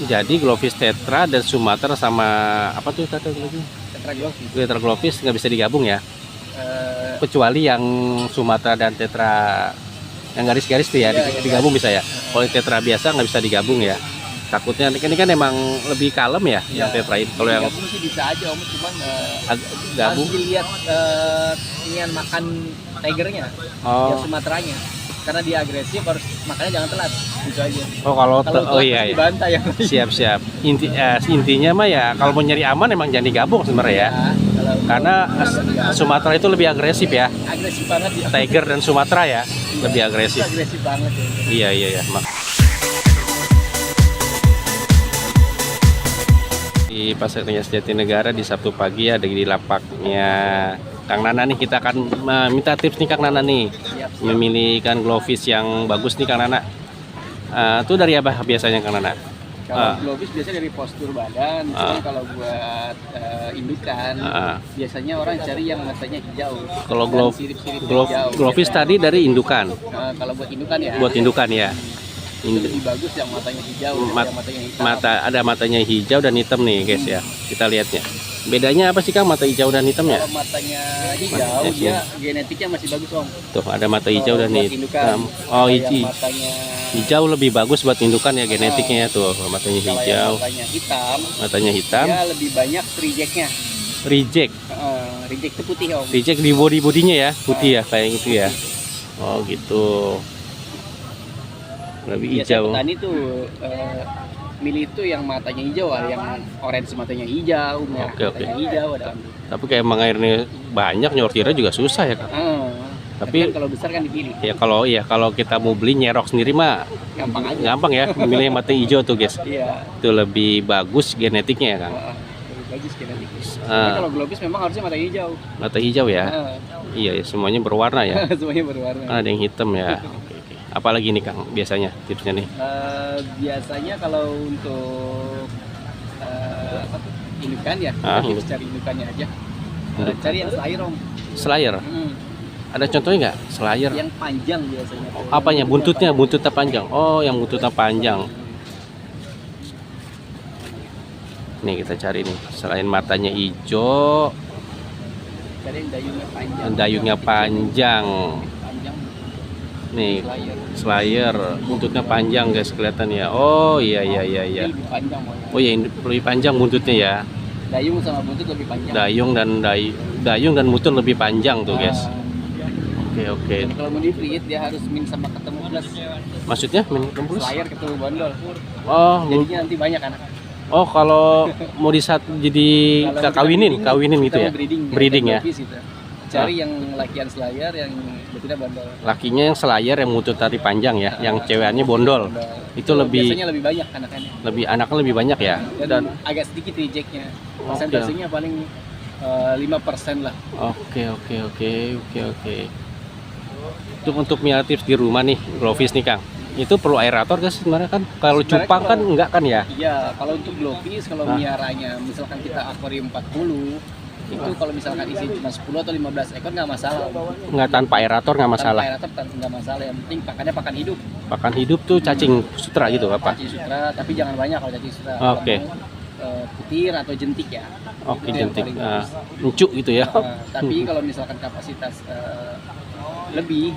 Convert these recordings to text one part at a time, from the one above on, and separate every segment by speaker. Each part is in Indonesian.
Speaker 1: Jadi Glovis Tetra dan Sumatera sama apa tuh kata lagi? Tetra Glovis nggak bisa digabung ya? Kecuali yang Sumatera dan Tetra yang garis-garis tuh ya, digabung bisa ya. Kalau Tetra biasa nggak bisa digabung ya. Takutnya ini kan emang lebih kalem ya, yang Tetra itu. Kalau yang
Speaker 2: gabung sih bisa aja Om, cuman
Speaker 1: gabung
Speaker 2: harus dilihat inian makan tigernya, yang Sumateranya. Karena dia agresif, harus makannya jangan telat, gitu aja.
Speaker 1: Oh kalau
Speaker 2: telat
Speaker 1: iya ya.
Speaker 2: dibantai yang
Speaker 1: Siap. Intinya mah ya kalau mau nyari aman emang jangan digabung sebenarnya ya. Karena Sumatera itu lebih agresif ya.
Speaker 2: Agresif banget ya.
Speaker 1: Tiger dan Sumatera ya, lebih agresif.
Speaker 2: Agresif banget ya.
Speaker 1: Iya. Di Pasar Kenyas Jatinegara di Sabtu pagi ada di lapaknya Kang Nana nih. Kita akan minta tips nih Kang Nana nih. Memilih ikan Glovis yang bagus nih Kang Nana. Itu dari apa biasanya Kang Nana?
Speaker 2: Kalau Glovis biasanya dari postur badan, kalau buat indukan biasanya orang cari yang matanya hijau.
Speaker 1: Kalau Glovis tadi dari indukan.
Speaker 2: Kalau buat indukan ya.
Speaker 1: Buat indukan ya.
Speaker 2: Lebih bagus yang matanya hijau, matanya hitam.
Speaker 1: Ada matanya hijau dan hitam nih guys ya. Kita lihatnya. Bedanya apa sih Kang mata hijau dan hitamnya?
Speaker 2: Kalau matanya hijau dia genetiknya masih bagus Om.
Speaker 1: Tuh ada mata hijau dan hitam. Oh hijau lebih bagus buat indukan ya genetiknya ya tuh matanya hijau. Matanya hitam.
Speaker 2: Dia lebih banyak rejectnya.
Speaker 1: Reject
Speaker 2: itu putih Om.
Speaker 1: Reject di bodinya ya putih ya kayak gitu ya. Oh gitu. Lebih hijau.
Speaker 2: Petani tuh milih itu yang matanya hijau, yang orange matanya hijau, merah matanya hijau ada.
Speaker 1: Tapi kayak emang airnya banyak nyortirnya juga susah ya Kang. Tapi
Speaker 2: kan kalau besar kan dipilih.
Speaker 1: Ya kalau kita mau beli nyerok sendiri mah gampang ya, memilih yang mata hijau tuh guys.
Speaker 2: Iya.
Speaker 1: Itu lebih bagus genetiknya ya Kang.
Speaker 2: Lebih bagus genetiknya. Kalau Glovis memang harusnya mata hijau.
Speaker 1: Mata hijau ya. Iya semuanya berwarna ya.
Speaker 2: Semuanya berwarna.
Speaker 1: Ada yang hitam ya. Apalagi nih Kang biasanya tipsnya nih?
Speaker 2: Biasanya kalau untuk indukan ya, tips cari indukannya aja. Cari yang slayer Om.
Speaker 1: Slayer? Ada contohnya nggak slayer?
Speaker 2: Yang panjang biasanya.
Speaker 1: Apanya? Buntutnya panjang. Oh yang buntutnya panjang. Nih kita cari nih. Selain matanya hijau,
Speaker 2: cari yang dayungnya panjang.
Speaker 1: Yang dayungnya panjang. Nih slayer buntutnya panjang guys kelihatan ya. Oh iya.
Speaker 2: Lebih panjang.
Speaker 1: Oh iya lebih panjang buntutnya ya.
Speaker 2: Dayung sama buntut lebih panjang.
Speaker 1: Dayung dan buntut lebih panjang tuh guys. Oke.
Speaker 2: Kalau mau di breed dia harus min sama ketemu plus.
Speaker 1: Maksudnya min ketemu plus?
Speaker 2: Slayer ketemu bondol.
Speaker 1: Oh
Speaker 2: jadinya nanti banyak anak.
Speaker 1: Oh kalau mau jadi kawinin gitu ya. Breeding ya.
Speaker 2: Cari yang lakian slayer yang betina bondol.
Speaker 1: Lakinya yang slayer yang buntut tadi panjang ya, yang cewekannya bondol. Itu biasanya
Speaker 2: lebih banyak anaknya.
Speaker 1: Anaknya lebih banyak ya.
Speaker 2: Dan agak sedikit rejectnya. Persentasenya paling 5% lah.
Speaker 1: Oke. Untuk miara tips di rumah nih, Glovis nih Kang. Itu perlu aerator kan sebenarnya kan? Kalau cupang kan enggak kan ya?
Speaker 2: Iya, kalau untuk Glovis kalau miaranya misalkan kita akuarium 40 itu kalau misalkan isi cuma 10 atau 15 ekor nggak masalah.
Speaker 1: Nggak tanpa aerator nggak masalah.
Speaker 2: Tanpa aerator nggak masalah. Yang penting pakannya pakan hidup.
Speaker 1: Pakan hidup tuh cacing sutra gitu apa?
Speaker 2: Cacing sutra, tapi jangan banyak kalau cacing sutra.
Speaker 1: Oke.
Speaker 2: Putir atau jentik ya.
Speaker 1: Oke, jentik. Encuk gitu ya.
Speaker 2: Tapi kalau misalkan kapasitas lebih,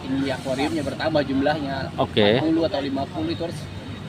Speaker 2: ini akuariumnya bertambah jumlahnya. 40 atau 50 itu harus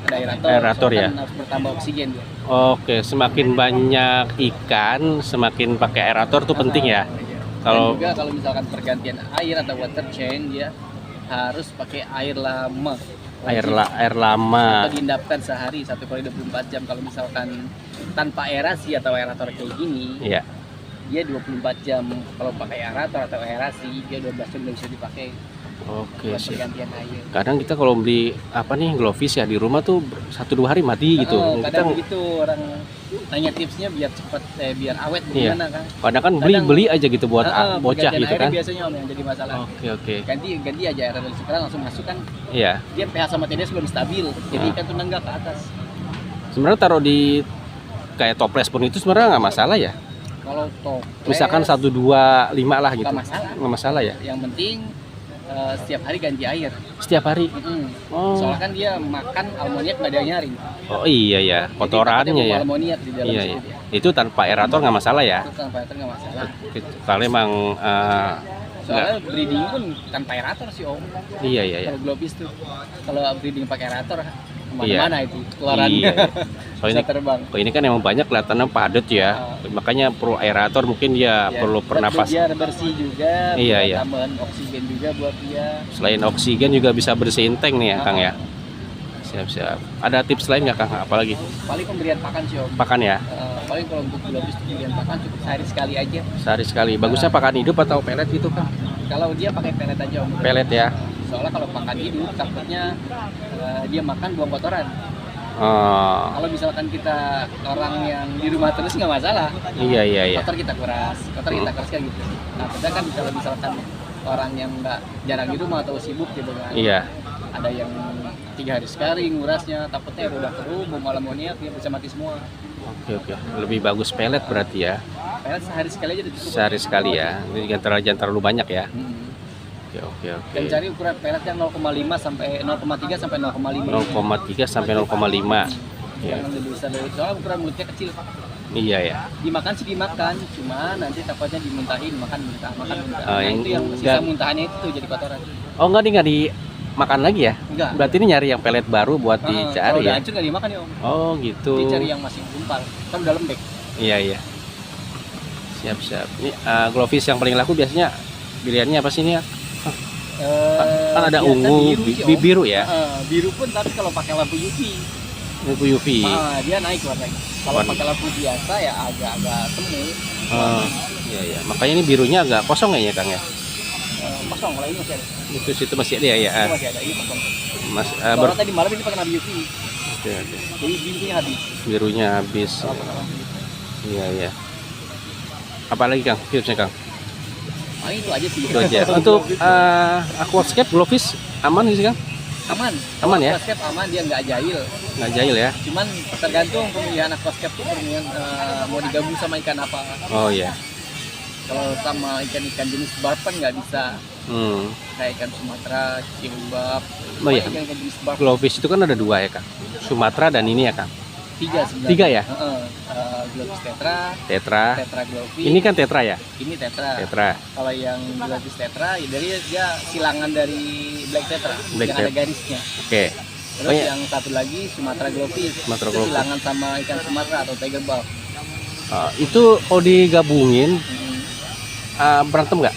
Speaker 2: ada aerator ya. Harus bertambah oksigen.
Speaker 1: Oke, semakin banyak ikan, semakin pakai aerator tuh penting ya.
Speaker 2: Kalau misalkan pergantian air atau water change dia harus pakai air lama.
Speaker 1: Air lama.
Speaker 2: Atau diendapkan sehari 1 kali 24 jam. Kalau misalkan tanpa aerasi atau aerator kayak gini, dia 24 jam. Kalau pakai aerator atau aerasi dia 12 jam udah bisa dipakai.
Speaker 1: Oke sih.
Speaker 2: Pergantian air.
Speaker 1: Kadang kita kalau beli Glovis ya di rumah tuh 1-2 hari mati gitu.
Speaker 2: Kadang begitu orang tanya tipsnya biar cepat biar awet gimana kan.
Speaker 1: Kadang kan beli aja gitu buat bocah gitu kan.
Speaker 2: Biasanya Om yang jadi masalah.
Speaker 1: Oke.
Speaker 2: Ganti aja air dari sekarang langsung masuk kan.
Speaker 1: Iya.
Speaker 2: Dia pH sama TDS belum stabil. Jadi ikan tuh nenggak ke atas.
Speaker 1: Sebenarnya taruh di kayak toples pun itu sebenarnya nggak masalah ya.
Speaker 2: Kalau toples
Speaker 1: misalkan 1, 2, 5 lah gitu.
Speaker 2: Nggak masalah
Speaker 1: ya.
Speaker 2: Yang penting setiap hari ganti air.
Speaker 1: Setiap hari?
Speaker 2: Oh. Soalnya kan dia makan almoniak nggak ada nyaring.
Speaker 1: Oh iya ya, kotorannya ya.
Speaker 2: Almoniak di dalam
Speaker 1: iya. Itu tanpa aerator nggak masalah ya?
Speaker 2: Itu tanpa aerator nggak masalah.
Speaker 1: Kalau emang
Speaker 2: soalnya breeding pun tanpa aerator sih Om.
Speaker 1: Iya.
Speaker 2: Kalau Globis tuh, kalau breeding pakai aerator
Speaker 1: kemana-mana
Speaker 2: itu keluarannya.
Speaker 1: Iya. Soalnya
Speaker 2: terbang.
Speaker 1: Ini kan emang banyak kelihatannya padat ya. Makanya perlu aerator, mungkin dia perlu pernapas.
Speaker 2: Biar bersih juga.
Speaker 1: Iya.
Speaker 2: Tambahan oksigen juga buat dia.
Speaker 1: Selain oksigen juga bisa bersihin tank nih ya Kang ya. Siap. Ada tips lain nggak Kang? Apalagi?
Speaker 2: Paling pemberian pakan sih Om.
Speaker 1: Pakan ya?
Speaker 2: Paling kalau untuk Globis pemberian pakan cukup sehari sekali aja.
Speaker 1: Sehari sekali. Bagusnya pakan hidup atau pelet gitu Kang?
Speaker 2: Kalau dia pakai pelet aja Om.
Speaker 1: Pelet ya?
Speaker 2: Soalnya kalau pakan hidup takutnya dia makan buang kotoran. Kalau misalkan kita orang yang di rumah terus nggak masalah.
Speaker 1: Iya.
Speaker 2: Kotor kita kuras kayak gitu. Nah, kita kan kalau misalkan orang yang nggak jarang di rumah atau sibuk gitu kan.
Speaker 1: Iya.
Speaker 2: Ada yang 3 hari sekali ngurasnya, takutnya udah keruh, bom almoniak dia bisa mati semua.
Speaker 1: Oke. Lebih bagus pelet berarti ya?
Speaker 2: Pelet sehari sekali aja cukup.
Speaker 1: Sehari sekali ya. Ini jangan terlalu banyak ya. Oke.
Speaker 2: Dan cari ukuran pelet yang 0,5 sampai 0,3 sampai 0,5.
Speaker 1: 0,3 sampai 0,5. Ya.
Speaker 2: Jangan lebih besar dari soalnya ukuran mulutnya kecil.
Speaker 1: Iya ya.
Speaker 2: Dimakan sih dimakan, cuma nanti takutnya dimuntahin, makan muntah.
Speaker 1: Yang
Speaker 2: itu yang sisa muntahannya itu jadi kotoran.
Speaker 1: Oh nggak dimakan lagi ya?
Speaker 2: Enggak.
Speaker 1: Berarti ini nyari yang pelet baru buat dicari
Speaker 2: kalau
Speaker 1: ya?
Speaker 2: udah hancur nggak dimakan ya Om.
Speaker 1: Oh gitu.
Speaker 2: Dicari yang masih gumpal, kan udah lembek.
Speaker 1: Iya. Siap. Ini Globis yang paling laku biasanya pilihannya apa sih ini ya? Kan ada ungu, biru ya?
Speaker 2: Biru pun tapi kalau pakai lampu UV.
Speaker 1: Lampu UV.
Speaker 2: Dia naik warnanya. Kalau pakai lampu biasa ya agak semu.
Speaker 1: Iya. Makanya ini birunya agak kosong ya Kang ya?
Speaker 2: Kosong, kalau ini masih ada.
Speaker 1: Itu situ masih ada ya?
Speaker 2: Itu masih ada, ini kosong.
Speaker 1: Soalnya
Speaker 2: tadi malam ini pakai lampu UV.
Speaker 1: Oke.
Speaker 2: Jadi birunya habis.
Speaker 1: Birunya habis. Iya. Apalagi Kang? Tipsnya Kang?
Speaker 2: Itu aja sih.
Speaker 1: Itu aja. Untuk aquascape Globis aman sih Kang? Aman ya?
Speaker 2: Aquascape aman, dia nggak jahil.
Speaker 1: Nggak jahil ya?
Speaker 2: Cuman tergantung pemilihan aquascape tuh pemilihan mau digabung sama ikan apa.
Speaker 1: Oh iya.
Speaker 2: Kalau sama ikan-ikan jenis barb kan nggak bisa. Kayak ikan Sumatera, Ciumbab.
Speaker 1: Oh iya.
Speaker 2: Ikan jenis barb.
Speaker 1: Globis itu kan ada 2 ya Kang? Sumatera dan ini ya Kang?
Speaker 2: 3 sebenarnya.
Speaker 1: 3 ya?
Speaker 2: Globis tetra.
Speaker 1: Tetra
Speaker 2: Globis.
Speaker 1: Ini kan tetra ya?
Speaker 2: Ini tetra.
Speaker 1: Kalau
Speaker 2: yang Globis tetra, dia silangan dari black tetra yang ada garisnya.
Speaker 1: Oke.
Speaker 2: Terus yang satu lagi Sumatera Globis. Itu silangan sama ikan Sumatera atau tiger barb.
Speaker 1: Itu kalau digabungin berantem nggak?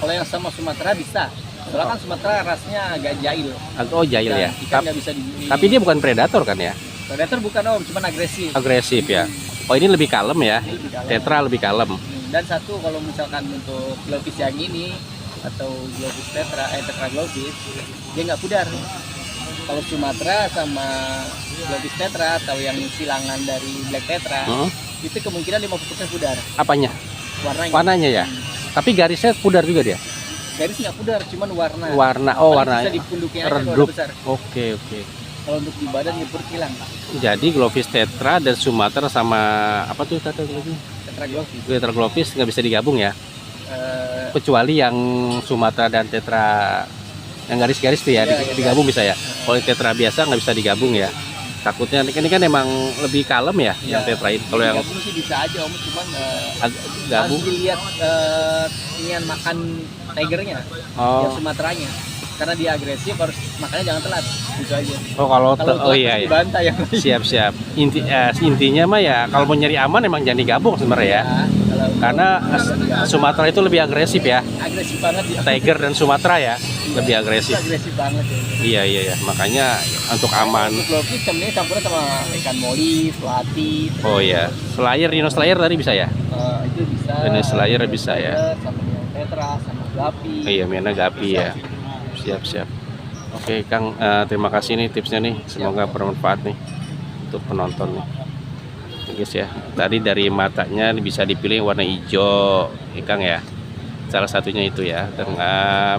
Speaker 2: Kalau yang sama Sumatera bisa. Soalnya kan Sumatera rasnya agak jahil.
Speaker 1: Oh jahil ya.
Speaker 2: Ikan nggak bisa
Speaker 1: tapi dia bukan predator kan ya?
Speaker 2: Predator bukan Om, cuman agresif.
Speaker 1: Agresif ya. Oh ini lebih kalem ya. Tetra lebih kalem.
Speaker 2: Dan satu kalau misalkan untuk Globis yang ini atau Globis tetra Globis, dia nggak pudar. Kalau Sumatera sama Globis tetra atau yang silangan dari black tetra, itu kemungkinan 50% pudar.
Speaker 1: Apanya?
Speaker 2: Warnanya
Speaker 1: ya. Tapi garisnya pudar juga dia?
Speaker 2: Garis nggak pudar, cuman warna.
Speaker 1: Warna.
Speaker 2: Bisa di punduknya
Speaker 1: redup.
Speaker 2: Besar.
Speaker 1: Oke.
Speaker 2: Kalau untuk di badan dia hilang.
Speaker 1: Jadi Globis tetra dan Sumatera sama apa tuh tadi lagi? Tetra Globis nggak bisa digabung ya? Kecuali yang Sumatera dan tetra yang garis-garis tuh ya, digabung bisa ya? Kalau tetra biasa nggak bisa digabung ya? Takutnya ini kan emang lebih kalem ya, yang tetra ini. Kalau yang
Speaker 2: gabung sih bisa aja Om, cuman
Speaker 1: gabung
Speaker 2: harus dilihat inian makan tigernya, yang Sumateranya. Karena dia agresif, harus makannya jangan telat, gitu aja.
Speaker 1: Oh iya.
Speaker 2: Dibantai yang
Speaker 1: Siap. Intinya mah ya kalau mau nyari aman emang jangan digabung sebenarnya ya. Karena Sumatera itu lebih agresif ya.
Speaker 2: Agresif banget ya.
Speaker 1: Tiger dan Sumatera ya, lebih agresif.
Speaker 2: Agresif banget ya.
Speaker 1: Iya. Makanya untuk aman.
Speaker 2: Untuk Globis sebenarnya campurnya sama ikan moli, selati.
Speaker 1: Oh iya. Dino Slayer tadi bisa ya?
Speaker 2: Itu bisa.
Speaker 1: Dino Slayer bisa ya.
Speaker 2: Sama tetra, sama gapi.
Speaker 1: Iya, Miana gapi ya. Siap. Oke Kang, terima kasih nih tipsnya nih. Semoga bermanfaat nih untuk penonton nih. Guys ya, tadi dari matanya bisa dipilih warna hijau, Kang ya. Salah satunya itu ya. Dan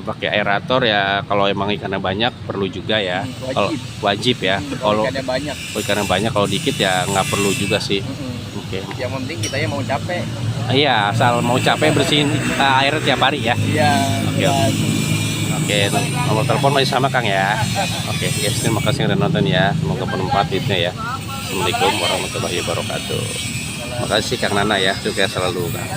Speaker 1: pakai aerator ya. Kalau emang ikannya banyak perlu juga ya. Kalau wajib ya. Kalau ikannya banyak, kalau dikit ya nggak perlu juga sih. Oke.
Speaker 2: Yang penting kita ya mau capek.
Speaker 1: Iya, asal mau capek bersihin air tiap hari ya.
Speaker 2: Iya.
Speaker 1: Oke. Oke, nomor telepon masih sama Kang ya. Oke guys, terima kasih yang udah nonton ya. Semoga bermanfaat videonya ya. Assalamualaikum warahmatullahi wabarakatuh. Makasih Kang Nana ya, juga selalu Kang.